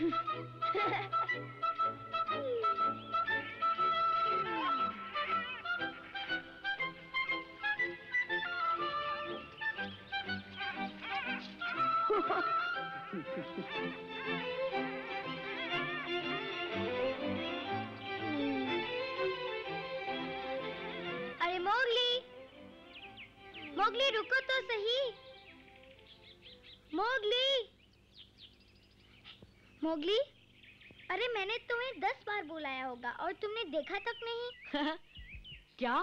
अरे Mowgli, Mowgli रुको तो सही। मोगली, मोगली, अरे मैंने तुम्हें 10 बार बुलाया होगा और तुमने देखा तक नहीं। क्या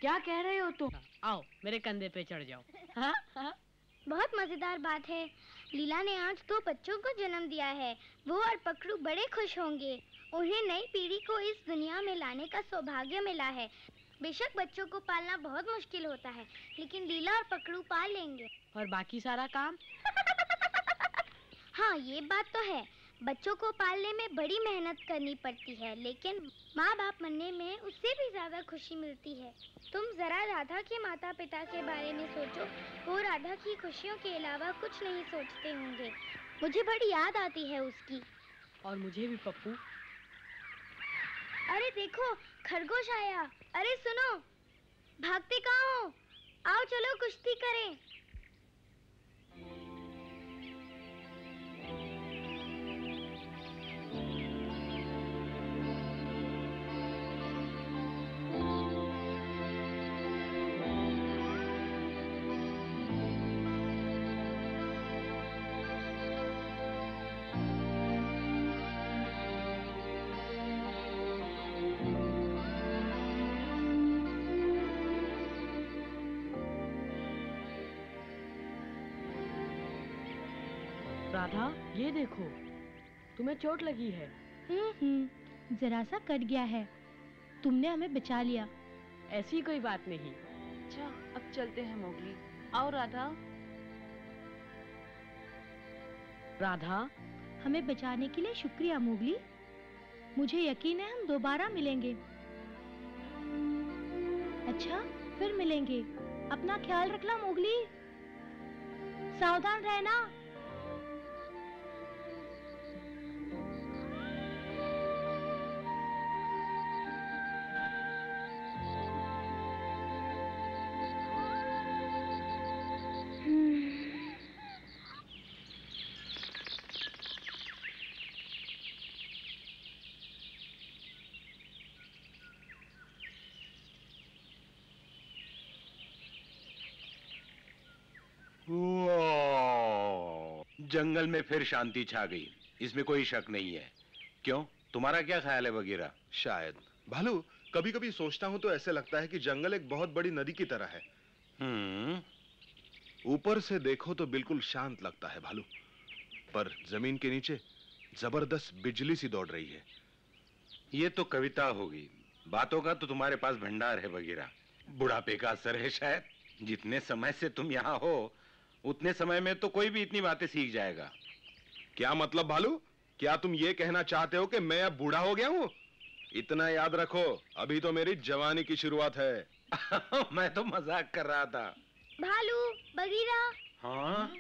क्या कह रहे हो तुम? आओ मेरे कंधे पे चढ़ जाओ। हाँ हाँ। बहुत मजेदार बात है। लीला ने आज 2 बच्चों को जन्म दिया है। वो और पकड़ू बड़े खुश होंगे। उन्हें नई पीढ़ी को इस दुनिया में लाने का सौभाग्य मिला है। बेशक बच्चों को पालना बहुत मुश्किल होता है, लेकिन लीला और पकड़ू पाल लेंगे। और बाकी सारा काम? हाँ, ये बात तो है। बच्चों को पालने में बड़ी मेहनत करनी पड़ती है, लेकिन माँ बाप बनने में उससे भी ज्यादा खुशी मिलती है। तुम जरा राधा के माता पिता के बारे में सोचो। वो राधा की खुशियों के अलावा कुछ नहीं सोचते होंगे। मुझे बड़ी याद आती है उसकी। और मुझे भी पप्पू। अरे देखो, खरगोश आया। अरे सुनो, भागते कहाँ हो? आओ चलो कुश्ती करें। राधा, ये देखो, तुम्हें चोट लगी है। जरा सा कट गया है। तुमने हमें बचा लिया। ऐसी कोई बात नहीं। अच्छा, अब चलते हैं मोगली। आओ राधा। राधा, हमें बचाने के लिए शुक्रिया मोगली। मुझे यकीन है हम दोबारा मिलेंगे। अच्छा, फिर मिलेंगे। अपना ख्याल रखना मोगली। सावधान रहना। जंगल में फिर शांति छा गई, इसमें कोई शक नहीं है। क्यों, तुम्हारा क्या ख्याल है वगैरह? शायद भालू, कभी कभी सोचता हूं तो ऐसे लगता है कि जंगल एक बहुत बड़ी नदी की तरह है। ऊपर से देखो तो बिल्कुल शांत लगता है भालू, पर जमीन के नीचे जबरदस्त बिजली सी दौड़ रही है। ये तो कविता होगी। बातों का तो तुम्हारे पास भंडार है वगैरह। बुढ़ापे का असर है शायद। जितने समय से तुम यहाँ हो उतने समय में तो कोई भी इतनी बातें सीख जाएगा। क्या मतलब भालू? क्या तुम ये कहना चाहते हो कि मैं अब बूढ़ा हो गया हूँ? इतना याद रखो, अभी तो मेरी जवानी की शुरुआत है। मैं तो मजाक कर रहा था। भालू, बगीरा। हाँ?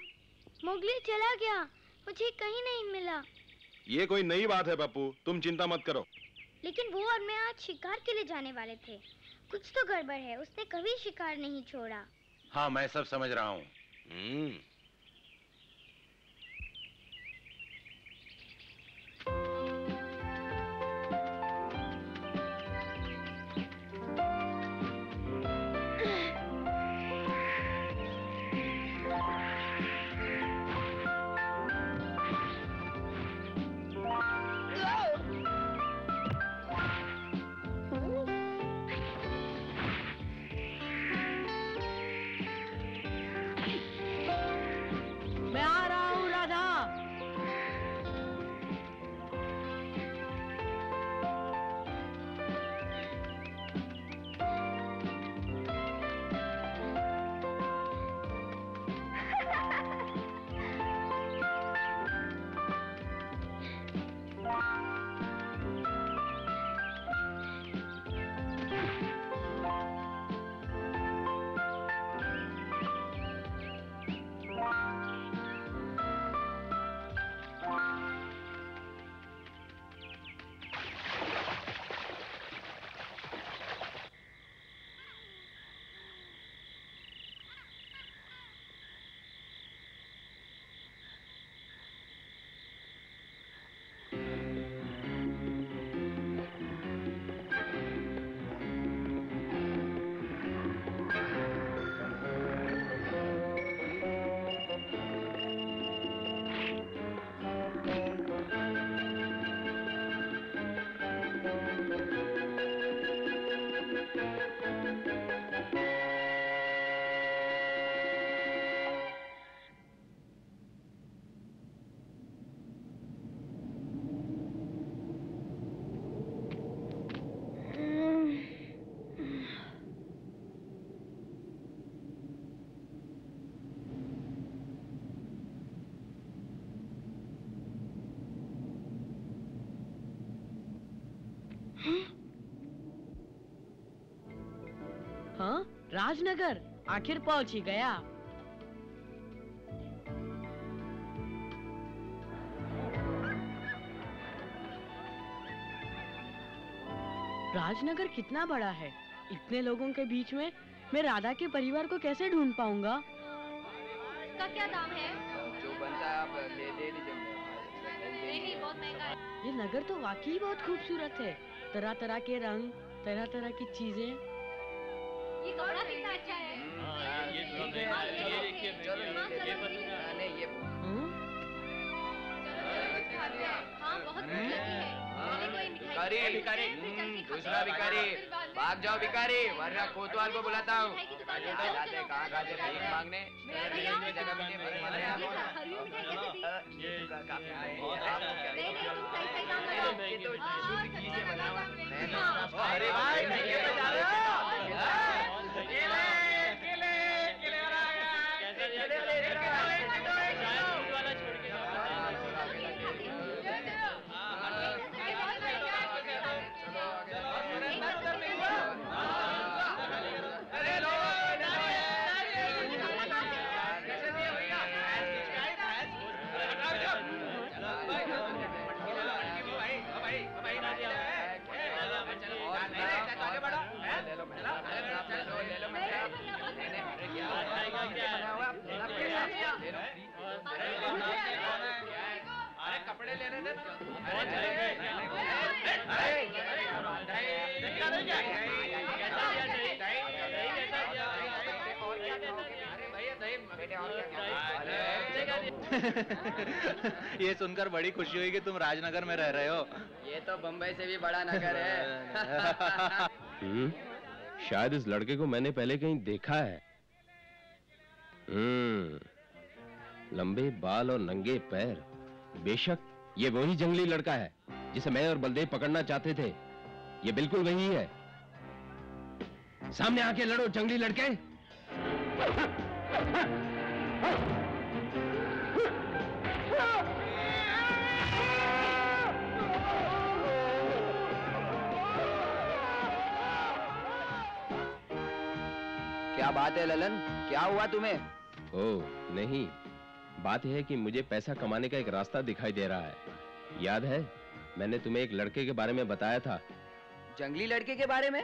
मोगली चला गया, मुझे कहीं नहीं मिला। ये कोई नई बात है पप्पू, तुम चिंता मत करो। लेकिन वो और मैं आज शिकार के लिए जाने वाले थे। कुछ तो गड़बड़ है, उसने कभी शिकार नहीं छोड़ा। हाँ, मैं सब समझ रहा हूँ। हाँ, राजनगर आखिर पहुंच ही गया। राजनगर कितना बड़ा है। इतने लोगों के बीच में मैं राधा के परिवार को कैसे ढूंढ पाऊंगा? इसका क्या दाम है? जो बनता है आप ले लीजिए। नहीं, बहुत महंगा है। ये नगर तो वाकई बहुत खूबसूरत है। तरह तरह के रंग, तरह तरह की चीजें। ये कपड़ा कितना अच्छा है। हाँ, बहुत भूख लगी है। पहले कोई मिठाई भिखारी, दूसरा भिखारी, भाग जाओ भिखारी, वरना कोतवाल को बुलाता हूँ। कहाँ खाते भीख मांगने? जगह भी नहीं अरे भाई अरे कपड़े लेने दे। ये सुनकर बड़ी खुशी हुई कि तुम राजनगर में रह रहे हो। ये तो बम्बई से भी बड़ा नगर है। शायद इस लड़के को मैंने पहले कहीं देखा है। लंबे बाल और नंगे पैर। बेशक ये वही जंगली लड़का है जिसे मैं और बलदेव पकड़ना चाहते थे। ये बिल्कुल वही है। सामने आके लड़ो जंगली लड़के। क्या बात है ललन, क्या हुआ तुम्हें? ओह नहीं, बात यह है कि मुझे पैसा कमाने का एक रास्ता दिखाई दे रहा है। याद है मैंने तुम्हें एक लड़के के बारे में बताया था? जंगली लड़के के बारे में?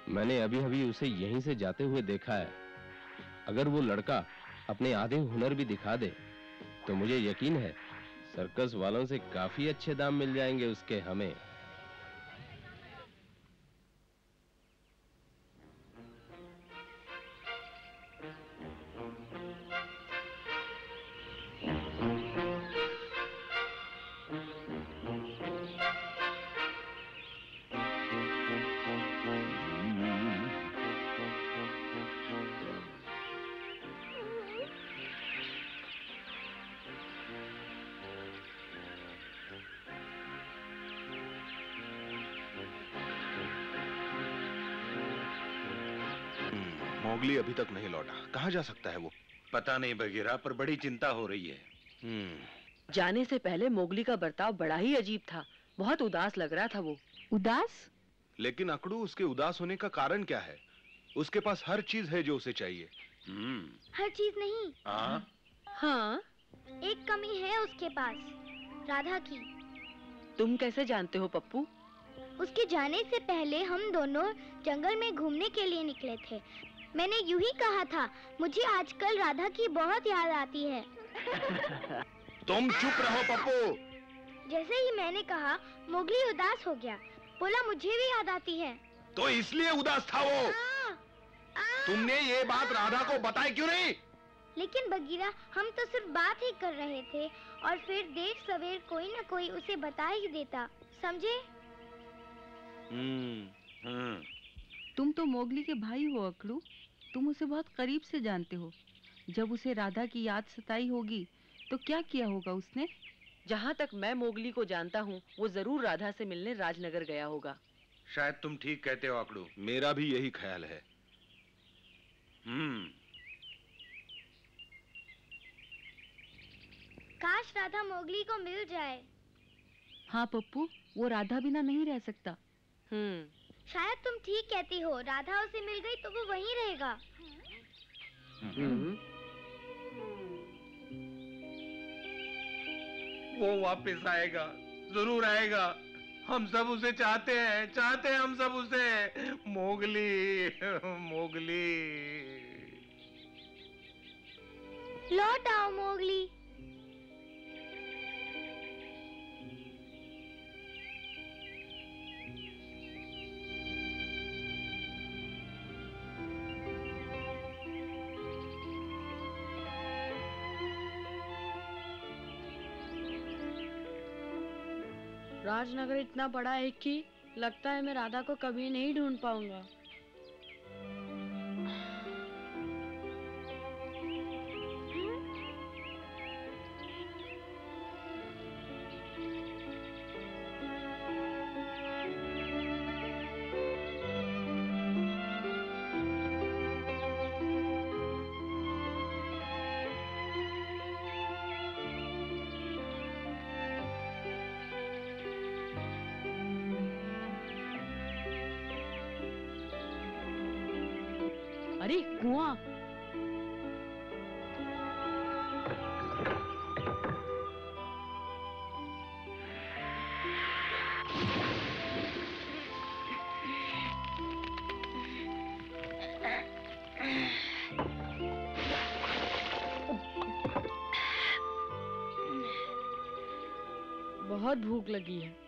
मैंने अभी अभी उसे यहीं से जाते हुए देखा है। अगर वो लड़का अपने आधे हुनर भी दिखा दे तो मुझे यकीन है सर्कस वालों से काफी अच्छे दाम मिल जाएंगे उसके हमें। मोगली अभी तक नहीं लौटा। कहाँ जा सकता है वो? पता नहीं बगीरा, पर बड़ी चिंता हो रही है। जाने से पहले मोगली का बर्ताव बड़ा ही अजीब था। बहुत उदास लग रहा था वो। उदास? लेकिन अकड़ू, उसके उदास होने का कारण क्या है? उसके पास हर चीज है जो उसे चाहिए। हर चीज नहीं। हाँ? एक कमी है उसके पास, राधा की। तुम कैसे जानते हो पप्पू? उसके जाने से पहले हम दोनों जंगल में घूमने के लिए निकले थे। मैंने यूं ही कहा था, मुझे आजकल राधा की बहुत याद आती है। तुम चुप रहो पप्पू। जैसे ही मैंने कहा, मोगली उदास हो गया। बोला मुझे भी याद आती है। तो इसलिए उदास था वो। तुमने ये बात राधा को बताई क्यों नहीं? लेकिन बगीरा, हम तो सिर्फ बात ही कर रहे थे और फिर देर सवेर कोई न कोई उसे बता ही देता, समझे? तुम तो मोगली के भाई हो अकड़ू। तुम उसे बहुत करीब से जानते हो। जब उसे राधा की याद सताई होगी तो क्या किया होगा उसने? जहाँ तक मैं मोगली को जानता हूँ, वो जरूर राधा से मिलने राजनगर गया होगा। शायद तुम ठीक कहते हो अकड़ू। मेरा भी यही ख्याल है। काश राधा मोगली को मिल जाए। हाँ पप्पू, वो राधा बिना नहीं रह सकता। शायद तुम ठीक कहती हो, राधा उसे मिल गई तो वो वहीं रहेगा। वो वापस आएगा, जरूर आएगा। हम सब उसे चाहते हैं हम सब उसे। मोगली, मोगली, लौट आओ मोगली। राजनगर इतना बड़ा है कि लगता है मैं राधा को कभी नहीं ढूंढ पाऊंगा। अरे कुआं! बहुत भूख लगी है।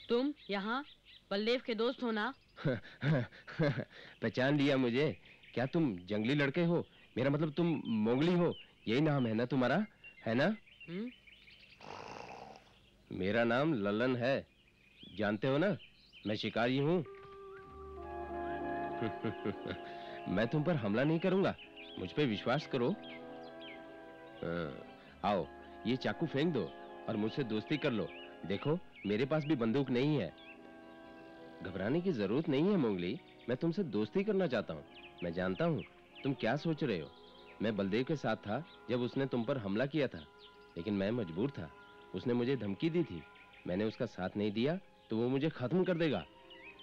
तुम यहाँ बलदेव के दोस्त हो ना? पहचान लिया मुझे? क्या तुम जंगली लड़के हो? मेरा मतलब तुम मोगली हो, यही नाम है ना तुम्हारा, है ना? मेरा नाम ललन है, जानते हो ना, मैं शिकारी हूँ। मैं तुम पर हमला नहीं करूंगा, मुझ पे विश्वास करो। आओ, ये चाकू फेंक दो और मुझसे दोस्ती कर लो। देखो, मेरे पास भी बंदूक नहीं है। घबराने की जरूरत नहीं है मोगली, मैं तुमसे दोस्ती करना चाहता हूँ। मैं जानता हूँ तुम क्या सोच रहे हो। मैं बलदेव के साथ था जब उसने तुम पर हमला किया था, लेकिन मैं मजबूर था। उसने मुझे धमकी दी थी, मैंने उसका साथ नहीं दिया तो वो मुझे खत्म कर देगा,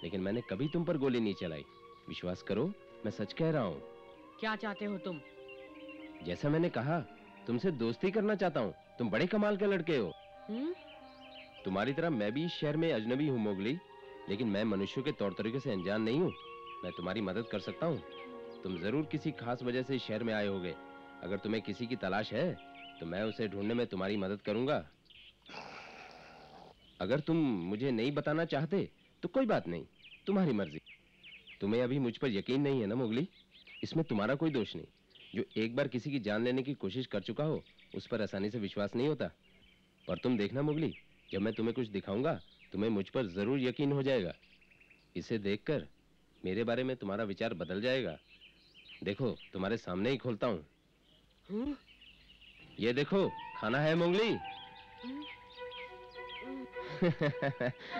लेकिन मैंने कभी तुम पर गोली नहीं चलाई। विश्वास करो, मैं सच कह रहा हूँ। क्या चाहते हो तुम? जैसा मैंने कहा, तुमसे दोस्ती करना चाहता हूँ। तुम बड़े कमाल के लड़के हो। तुम्हारी तरह मैं भी इस शहर में अजनबी हूँ मोगली, लेकिन मैं मनुष्यों के तौर तरीके से अनजान नहीं हूँ। मैं तुम्हारी मदद कर सकता हूँ। तुम जरूर किसी खास वजह से इस शहर में आए होगे। अगर तुम्हें किसी की तलाश है तो मैं उसे ढूंढने में तुम्हारी मदद करूंगा। अगर तुम मुझे नहीं बताना चाहते तो कोई बात नहीं, तुम्हारी मर्जी। तुम्हें अभी मुझ पर यकीन नहीं है ना मोगली? इसमें तुम्हारा कोई दोष नहीं। जो एक बार किसी की जान लेने की कोशिश कर चुका हो, उस पर आसानी से विश्वास नहीं होता। और तुम देखना मोगली, जब मैं तुम्हें कुछ दिखाऊंगा तुम्हें मुझ पर जरूर यकीन हो जाएगा। इसे देखकर मेरे बारे में तुम्हारा विचार बदल जाएगा। देखो, तुम्हारे सामने ही खोलता हूँ। ये देखो, खाना है मोगली।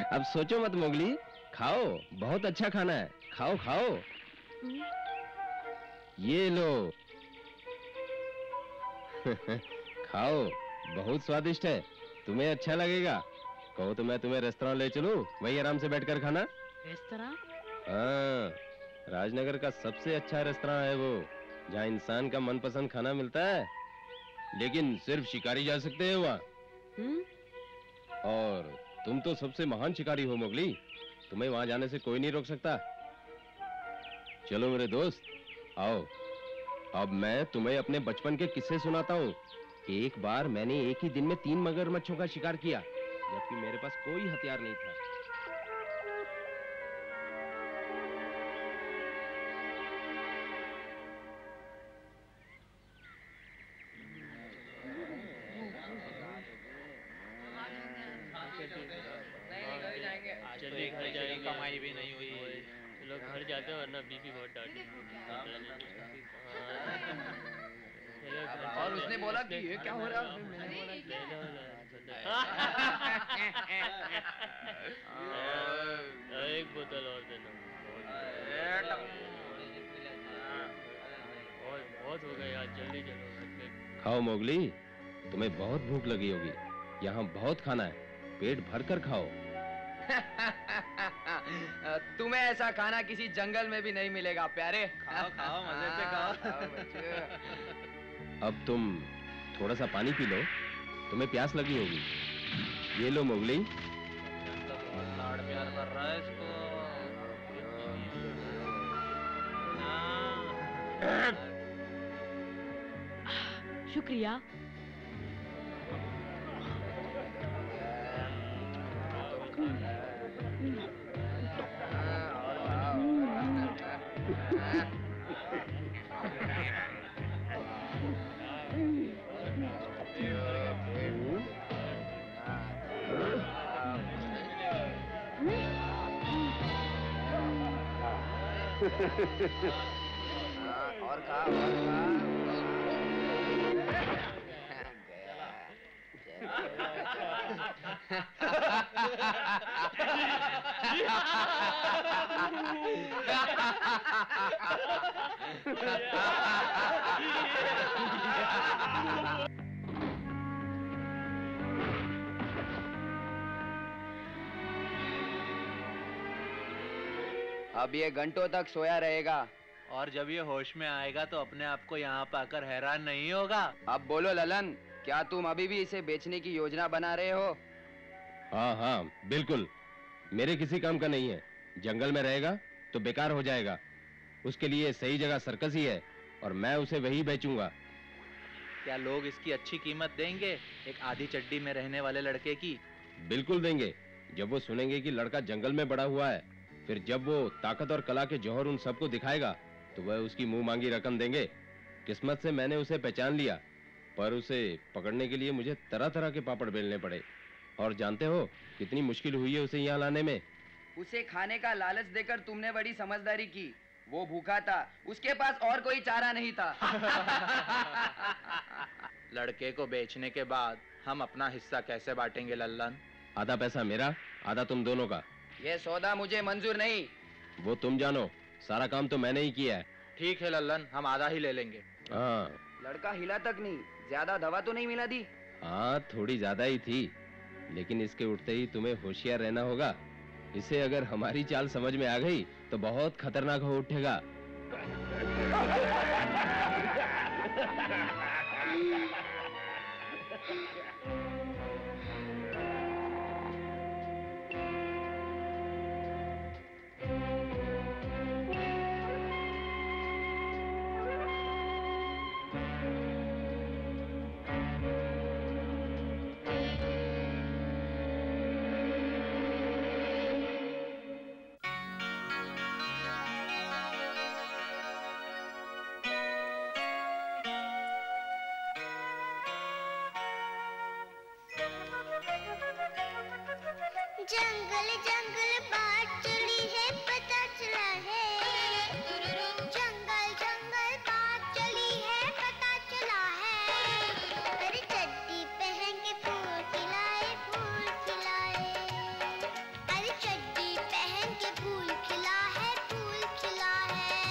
अब सोचो मत मोगली, खाओ, बहुत अच्छा खाना है, खाओ खाओ। ये लो। खाओ, बहुत स्वादिष्ट है, तुम्हें अच्छा लगेगा। कहो तो मैं तुम्हें रेस्टोरेंट ले चलूं, वहीं आराम से बैठकर खाना। रेस्तरां? हाँ, राजनगर का सबसे अच्छा रेस्टोरेंट है वो, जहाँ इंसान का मनपसंद खाना मिलता है, लेकिन सिर्फ शिकारी जा सकते हैं वहाँ। और तुम तो सबसे महान शिकारी हो मोगली, तुम्हें वहाँ जाने से कोई नहीं रोक सकता। चलो मेरे दोस्त, आओ। अब मैं तुम्हें अपने बचपन के किस्से सुनाता हूँ। एक बार मैंने एक ही दिन में 3 मगरमच्छों का शिकार किया, जबकि मेरे पास कोई हथियार नहीं था। चलिए घर जाएंगे, कमाई भी नहीं हुई, चलो घर जाते हैं वरना बीबी बहुत डांटेगी। और उसने बोला कि ये क्या हो रहा है, मैंने बोला एक बोतल और देना। बहुत हो गया, जल्दी चलो। खाओ मोगली, तुम्हें बहुत भूख लगी होगी, यहाँ बहुत खाना है, पेट भर कर खाओ। तुम्हें ऐसा खाना किसी जंगल में भी नहीं मिलेगा प्यारे। खाओ खाओ, मजे से खाओ। अब तुम थोड़ा सा पानी पी लो, तुम्हें प्यास लगी होगी। ये लो मोगली। बहुत लाड़ प्यार कर रहा है इसको। शुक्रिया। और खा। अब ये घंटों तक सोया रहेगा, और जब ये होश में आएगा तो अपने आप को यहाँ पाकर हैरान नहीं होगा। अब बोलो ललन, क्या तुम अभी भी इसे बेचने की योजना बना रहे हो? हाँ हाँ बिल्कुल, मेरे किसी काम का नहीं है। जंगल में रहेगा तो बेकार हो जाएगा, उसके लिए सही जगह सर्कस ही है, और मैं उसे वही बेचूंगा। क्या लोग इसकी अच्छी कीमत देंगे, एक आधी चड्डी में रहने वाले लड़के की? बिल्कुल देंगे, जब वो सुनेंगे कि लड़का जंगल में बड़ा हुआ है। फिर जब वो ताकत और कला के जौहर उन सबको दिखाएगा तो वह उसकी मुंह मांगी रकम देंगे। किस्मत से मैंने उसे पहचान लिया, पर उसे पकड़ने के लिए मुझे तरह तरह के पापड़ बेलने पड़े, और जानते हो कितनी मुश्किल हुई है उसे यहाँ लाने में। उसे खाने का लालच देकर तुमने बड़ी समझदारी की। वो भूखा था, उसके पास और कोई चारा नहीं था। लड़के को बेचने के बाद हम अपना हिस्सा कैसे बांटेंगे लल्लन? आधा पैसा मेरा, आधा तुम दोनों का। ये सौदा मुझे मंजूर नहीं। वो तुम जानो, सारा काम तो मैंने ही किया है। ठीक है लल्लन, हम आधा ही ले लेंगे। हाँ। लड़का हिला तक नहीं, ज्यादा दवा तो नहीं मिला दी? हाँ थोड़ी ज्यादा ही थी, लेकिन इसके उठते ही तुम्हें होशियार रहना होगा। इसे अगर हमारी चाल समझ में आ गई तो बहुत खतरनाक हो उठेगा। जंगल जंगल बात चली है, पता चला है। जंगल जंगल बात चली है, पता चला है। अरे चड्डी पहन के फूल खिलाए, फूल खिलाए। अरे चड्डी पहन के फूल खिला है, फूल खिला है।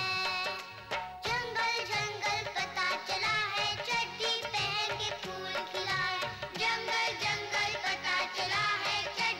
जंगल जंगल पता चला है, चड्डी पहन के फूल खिलाए। जंगल जंगल पता चला है, चड्डी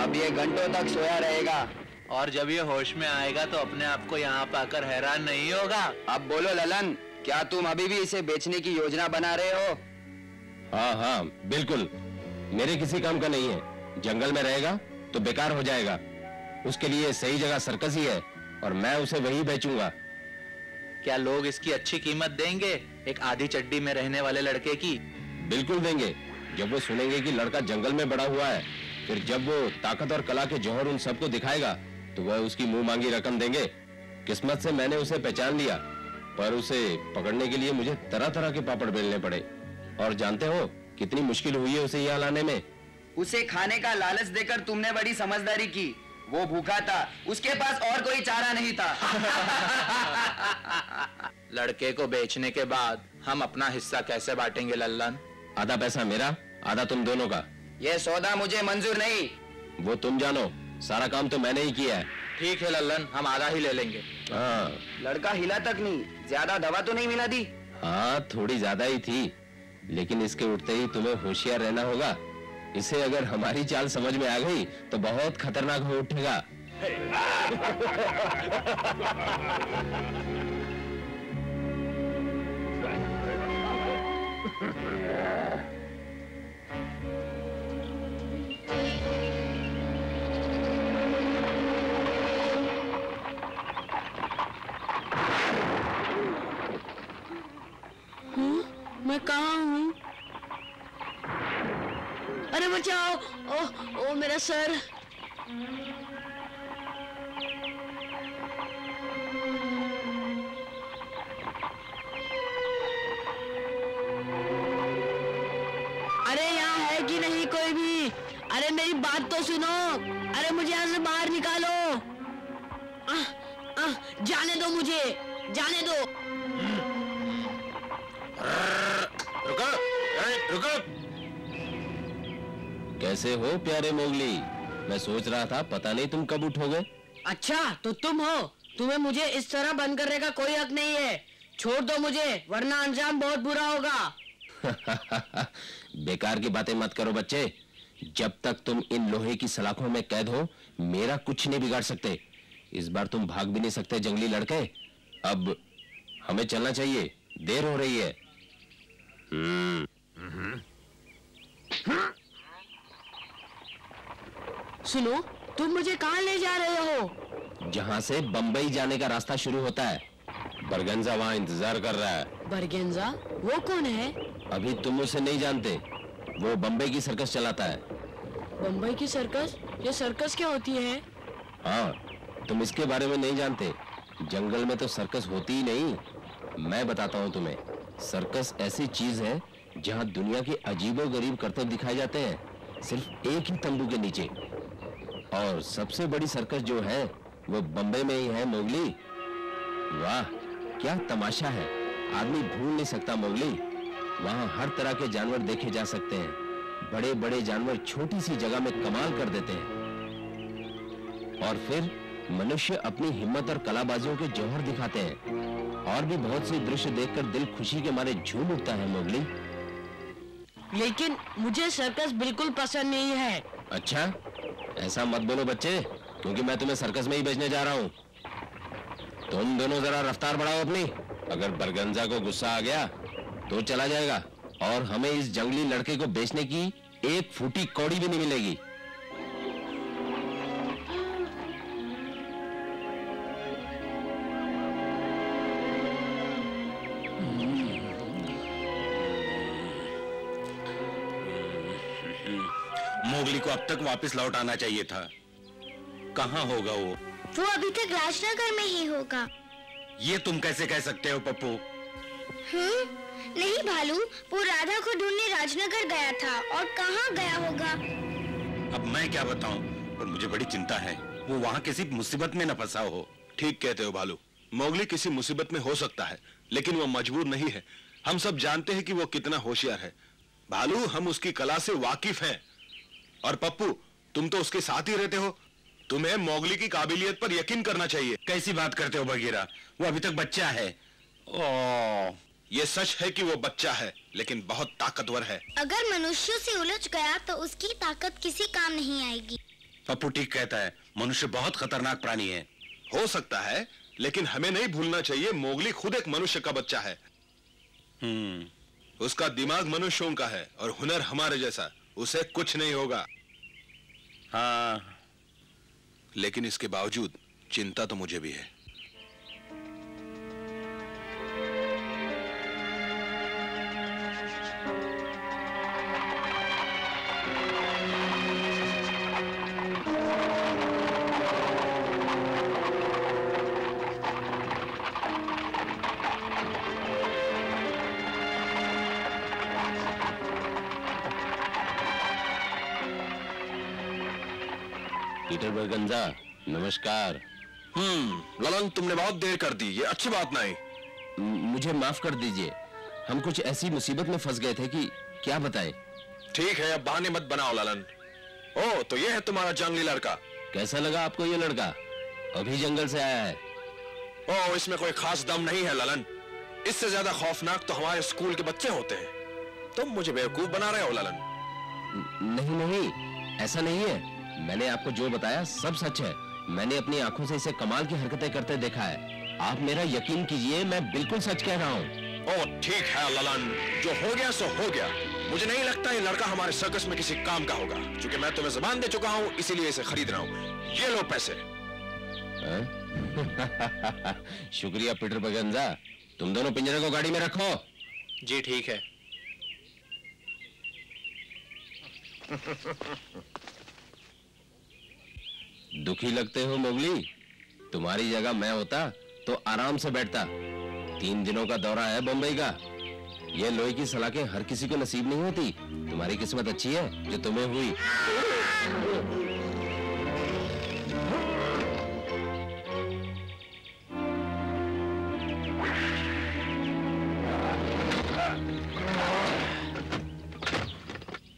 अब ये घंटों तक सोया रहेगा। और जब ये होश में आएगा तो अपने आप को यहाँ पाकर हैरान नहीं होगा। अब बोलो ललन, क्या तुम अभी भी इसे बेचने की योजना बना रहे हो? हाँ हाँ बिल्कुल, मेरे किसी काम का नहीं है। जंगल में रहेगा तो बेकार हो जाएगा। उसके लिए सही जगह सर्कस ही है और मैं उसे वही बेचूंगा। क्या लोग इसकी अच्छी कीमत देंगे एक आधी चड्डी में रहने वाले लड़के की? बिल्कुल देंगे। जब वो सुनेंगे कि लड़का जंगल में बड़ा हुआ है, फिर जब वो ताकत और कला के जौहर उन सबको दिखाएगा तो वह उसकी मुंह मांगी रकम देंगे। किस्मत से मैंने उसे पहचान लिया, पर उसे पकड़ने के लिए मुझे तरह तरह के पापड़ बेलने पड़े। और जानते हो कितनी मुश्किल हुई है उसे यहाँ लाने में। उसे खाने का लालच देकर तुमने बड़ी समझदारी की। वो भूखा था, उसके पास और कोई चारा नहीं था। लड़के को बेचने के बाद हम अपना हिस्सा कैसे बांटेंगे लल्लन? आधा पैसा मेरा, आधा तुम दोनों का। ये सौदा मुझे मंजूर नहीं। वो तुम जानो, सारा काम तो मैंने ही किया है। ठीक है लल्लन, हम आधा ही ले लेंगे। हाँ। लड़का हिला तक नहीं, ज्यादा दवा तो नहीं मिला दी? हाँ थोड़ी ज्यादा ही थी, लेकिन इसके उठते ही तुम्हें होशियार रहना होगा। इसे अगर हमारी चाल समझ में आ गई तो बहुत खतरनाक हो उठेगा। मैं कहाँ हूँ? अरे बचाओ! ओ मेरा सर! अरे यहाँ है कि नहीं कोई भी? अरे मेरी बात तो सुनो! अरे मुझे यहाँ से बाहर निकालो! जाने दो मुझे! जाने दो! रुको! रुको! कैसे हो प्यारे मोगली? मैं सोच रहा था पता नहीं तुम कब उठोगे। अच्छा तो तुम हो? तुम्हें मुझे इस तरह बंद करने का कोई हक नहीं है। छोड़ दो मुझे, वरना अंजाम बहुत बुरा होगा। बेकार की बातें मत करो बच्चे। जब तक तुम इन लोहे की सलाखों में कैद हो, मेरा कुछ नहीं बिगाड़ सकते। इस बार तुम भाग भी नहीं सकते जंगली लड़के। अब हमें चलना चाहिए, देर हो रही है। सुनो, तुम मुझे कहाँ ले जा रहे हो? जहाँ से बंबई जाने का रास्ता शुरू होता है। बरगंजा वहाँ इंतजार कर रहा है। बरगंजा? वो कौन है? अभी तुम उसे नहीं जानते। वो बंबई की सर्कस चलाता है। बंबई की सर्कस? ये सर्कस क्या होती है? हाँ, तुम इसके बारे में नहीं जानते। जंगल में तो सर्कस होती ही नहीं। मैं बताता हूँ तुम्हें। सर्कस ऐसी चीज है जहाँ दुनिया के अजीबो-गरीब करतब दिखाए जाते हैं, सिर्फ एक ही तंबू के नीचे। और सबसे बड़ी सर्कस जो है वो बंबई में ही है मोगली। वाह क्या तमाशा है, आदमी भूल नहीं सकता मोगली। वहाँ हर तरह के जानवर देखे जा सकते हैं। बड़े बड़े जानवर छोटी सी जगह में कमाल कर देते हैं। और फिर मनुष्य अपनी हिम्मत और कलाबाजियों के जौहर दिखाते हैं। और भी बहुत से दृश्य देखकर दिल खुशी के मारे झूम उठता है मोगली। लेकिन मुझे सर्कस बिल्कुल पसंद नहीं है। अच्छा, ऐसा मत बोलो बच्चे, क्योंकि मैं तुम्हें सर्कस में ही भेजने जा रहा हूँ। तुम दोनों जरा रफ्तार बढ़ाओ अपनी। अगर बरगंजा को गुस्सा आ गया तो चला जाएगा और हमें इस जंगली लड़के को बेचने की एक फूटी कौड़ी भी नहीं मिलेगी। मोगली को अब तक वापस लौट आना चाहिए था। कहाँ होगा वो? वो अभी तक राजनगर में ही होगा। ये तुम कैसे कह सकते हो पप्पू? नहीं भालू, वो राधा को ढूंढने राजनगर गया था। और कहाँ गया होगा? अब मैं क्या बताऊं, पर मुझे बड़ी चिंता है। वो वहाँ किसी मुसीबत में न फंसा हो। ठीक कहते हो भालू, मोगली किसी मुसीबत में हो सकता है, लेकिन वो मजबूर नहीं है। हम सब जानते हैं कि वो कितना होशियार है। भालू, हम उसकी कला से वाकिफ हैं। और पप्पू, तुम तो उसके साथ ही रहते हो। तुम्हें मोगली की काबिलियत पर यकीन करना चाहिए। कैसी बात करते हो बगीरा? वो अभी तक बच्चा है। ओह, ये सच है कि वो बच्चा है, लेकिन बहुत ताकतवर है। अगर मनुष्यों से उलझ गया तो उसकी ताकत किसी काम नहीं आएगी। पप्पू ठीक कहता है, मनुष्य बहुत खतरनाक प्राणी है। हो सकता है, लेकिन हमें नहीं भूलना चाहिए मोगली खुद एक मनुष्य का बच्चा है। उसका दिमाग मनुष्यों का है और हुनर हमारे जैसा। उसे कुछ नहीं होगा। हाँ, लेकिन इसके बावजूद चिंता तो मुझे भी है। पीटर बरगंजा, नमस्कार। ललन, तुमने बहुत देर कर दी, ये अच्छी बात नहीं। मुझे माफ कर दीजिए, हम कुछ ऐसी मुसीबत में फंस गए थे कि क्या बताएं। ठीक है, अब बहाने मत बनाओ ललन। ओ, तो ये है तुम्हारा जंगली लड़का। कैसा लगा आपको ये लड़का? अभी जंगल से आया है। ओ, इसमें कोई खास दम नहीं है ललन। इससे ज्यादा खौफनाक तो हमारे स्कूल के बच्चे होते हैं। तुम मुझे बेवकूफ बना रहे हो ललन। नहीं नहीं, ऐसा नहीं है। मैंने आपको जो बताया सब सच है। मैंने अपनी आंखों से इसे कमाल की हरकतें करते देखा है। आप मेरा यकीन कीजिए, मैं बिल्कुल सच कह रहा हूँ। ओ ठीक है ललन, जो हो गया सो हो गया। मुझे नहीं लगता ये लड़का हमारे सर्कस में किसी काम का होगा। क्योंकि मैं तुम्हें ज़बान दे चुका हूँ, इसीलिए इसे खरीद रहा हूँ। ये लो पैसे। शुक्रिया पीटर बरगंजा। तुम दोनों पिंजरे को गाड़ी में रखो। जी ठीक है। दुखी लगते हो मोगली? तुम्हारी जगह मैं होता तो आराम से बैठता। 3 दिनों का दौरा है बंबई का। ये लोहे की सलाखें हर किसी को नसीब नहीं होती। तुम्हारी किस्मत अच्छी है जो तुम्हें हुई।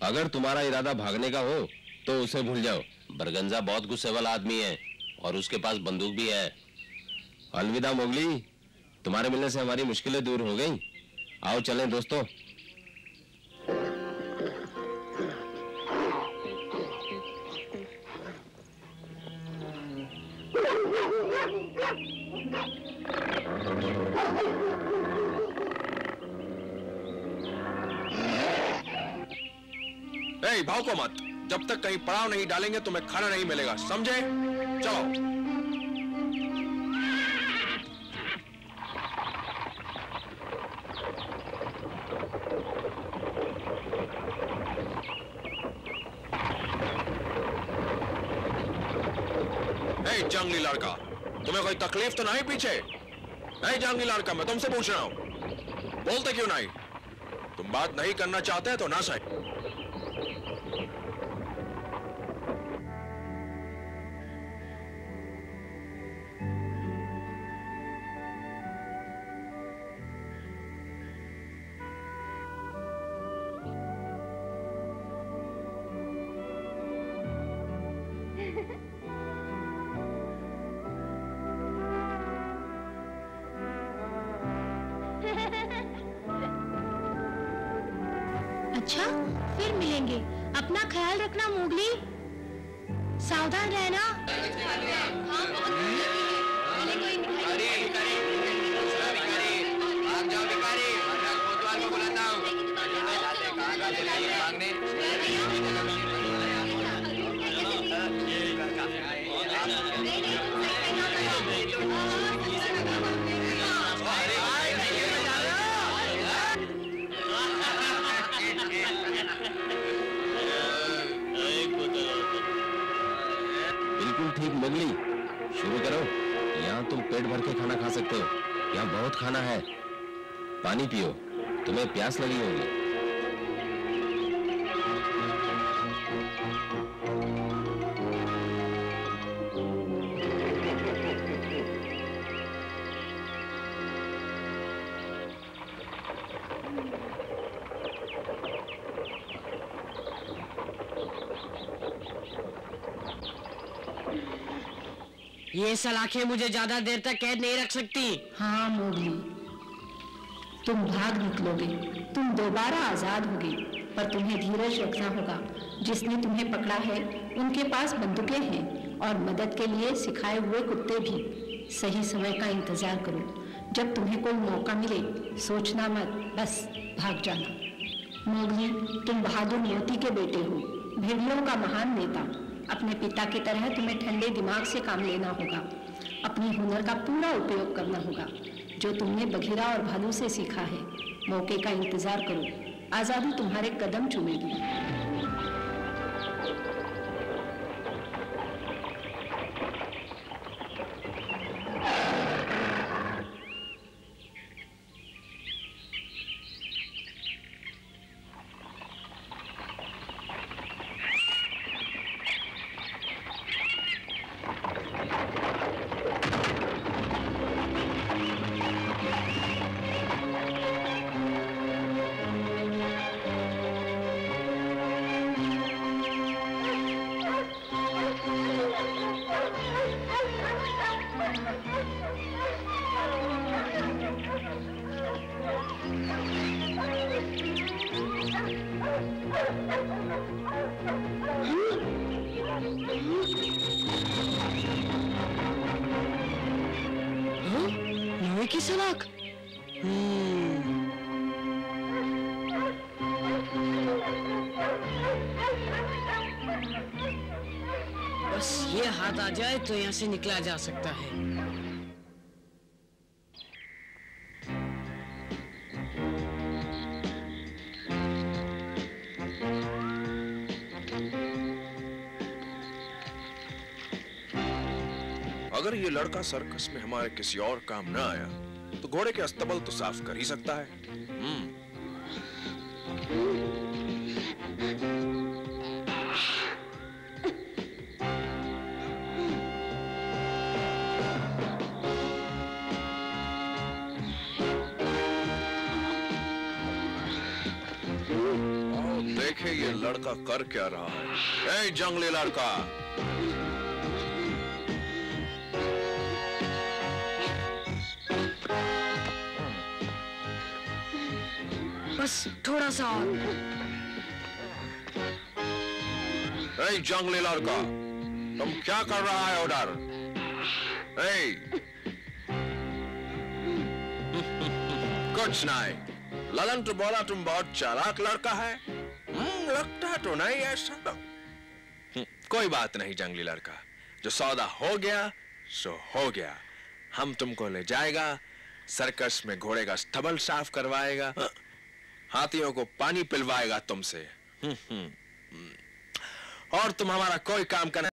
अगर तुम्हारा इरादा भागने का हो तो उसे भूल जाओ। बरगंजा बहुत गुस्से वाला आदमी है और उसके पास बंदूक भी है। अलविदा मोगली, तुम्हारे मिलने से हमारी मुश्किलें दूर हो गई। आओ चलें दोस्तों। ए, भागो मत। जब तक कहीं पड़ाव नहीं डालेंगे तुम्हें खाना नहीं मिलेगा, समझे? चलो। ए, जंगली लड़का, तुम्हें कोई तकलीफ तो नहीं पीछे? नहीं जंगली लड़का, मैं तुमसे पूछ रहा हूं, बोलते क्यों नहीं? तुम बात नहीं करना चाहते तो ना सही। अच्छा, फिर मिलेंगे। अपना ख्याल रखना मोगली, सावधान रहना। भाग जाओ भिखारी, वरना कोतवाल को बुलाता हूँ। बिल्कुल ठीक मोगली, शुरू करो। यहाँ तुम पेट भर के खाना खा सकते हो। यहाँ बहुत खाना है। पानी पियो, तुम्हें प्यास लगी होगी। ये सलाखें मुझे ज्यादा देर तक कैद नहीं रख सकती। हाँ मोगली, तुम भाग निकलोगे, तुम दोबारा आजाद होगे, पर तुम्हें धीरज रखना होगा। जिसने तुम्हें पकड़ा है उनके पास बंदूकें हैं और मदद के लिए सिखाए हुए कुत्ते भी। सही समय का इंतजार करो। जब तुम्हें कोई मौका मिले सोचना मत, बस भाग जाना। मोगली, तुम बहादुर मोती के बेटे हो, भेड़ियों का महान नेता। अपने पिता की तरह तुम्हें ठंडे दिमाग से काम लेना होगा। अपनी हुनर का पूरा उपयोग करना होगा जो तुमने बघीरा और भालू से सीखा है। मौके का इंतजार करो, आजादी तुम्हारे कदम चूमेगी। लोहे की सलाख। बस ये हाथ आ जाए तो यहाँ से निकला जा सकता है। अगर ये लड़का सर्कस में हमारे किसी और काम न आया तो घोड़े के अस्तबल तो साफ कर ही सकता है। देखे ये लड़का कर क्या रहा है। ए जंगली लड़का, बस थोड़ा सा और। ए जंगली लड़का, तुम क्या कर रहा है उधर? कुछ नहीं। ललन तो बोला तुम बहुत चालाक लड़का है। लगता तो नहीं ऐसा। कोई बात नहीं जंगली लड़का, जो सौदा हो गया सो हो गया। हम तुमको ले जाएगा, सर्कस में घोड़े का स्तबल साफ करवाएगा, हाथियों को पानी पिलवाएगा तुमसे। और तुम हमारा कोई काम का